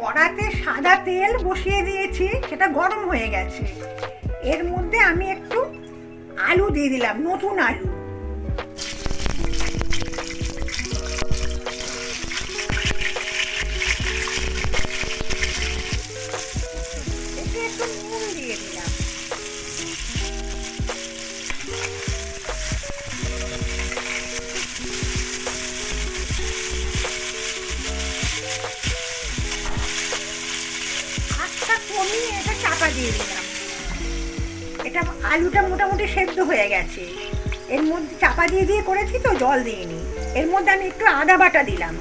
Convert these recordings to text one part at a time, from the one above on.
কড়াতে সাদা তেল বসিয়ে দিয়েছি, সেটা গরম হয়ে গেছে। এর মধ্যে আমি একটু আলু দিয়ে দিলাম, নতুন আলু। এতে একটু নুন দিয়ে দিলাম। আঁচটা কমিয়ে এটা চাপা দিয়ে দিলাম। এটা আলুটা মোটামুটি সেদ্ধ হয়ে গেছে। এর মধ্যে চাপা দিয়ে দিয়ে করেছি তো, জল দিইনি। এর মধ্যে আমি একটু আদা বাটা দিলাম।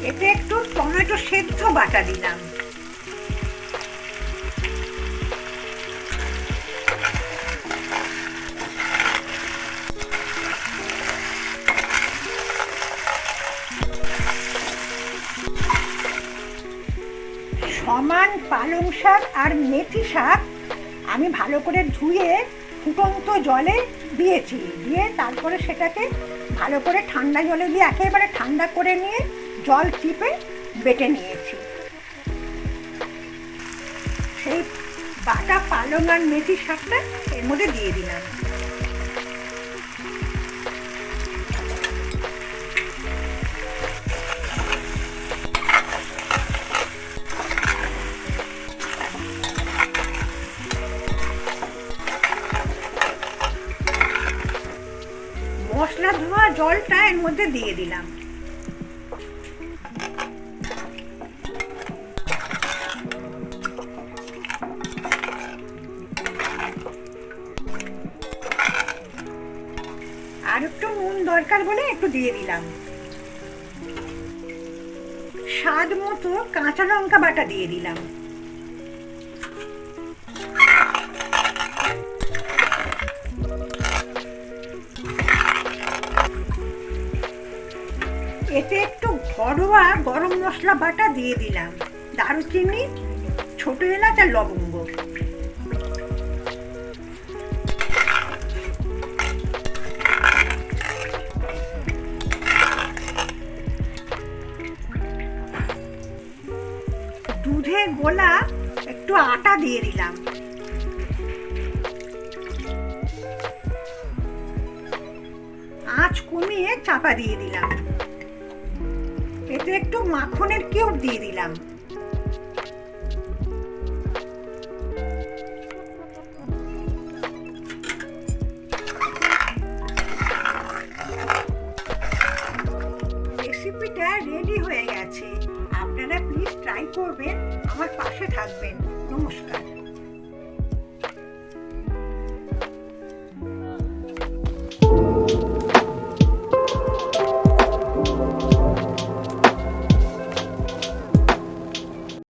এতে একটু টমেটো সেদ্ধ বাটা দিলাম। সমান পালং শাক আর মেথি শাক আমি ভালো করে ধুয়ে ফুটন্ত জলে দিয়েছি, দিয়ে তারপরে সেটাকে ভালো করে ঠান্ডা জলে দিয়ে একেবারে ঠান্ডা করে নিয়ে জল চিপে বেটে নিয়েছি। সেই বাটা পালং আর মেথি শাকটা এর মধ্যে দিয়ে দিলাম। মশলা ধোয়া জলটা এর মধ্যে দিয়ে দিলাম। আর একটু নুন দরকার বলে একটু দিয়ে দিলাম। স্বাদ মতো কাঁচা লঙ্কা বাটা দিয়ে দিলাম। এতে একটু ঘরোয়া গরম মশলা বাটা দিয়ে দিলাম, দারুচিনি, ছোট এলাচ আর লবঙ্গ। দুধে গোলা একটু আটা দিয়ে দিলাম। আঁচ কমিয়ে চাপা দিয়ে দিলাম। এতে একটু মাখনের কিউব দিয়ে দিলাম। রেসিপিটা রেডি হয়ে গেছে। আপনারা প্লিজ ট্রাই করবেন, আমার পাশে থাকবেন। নমস্কার।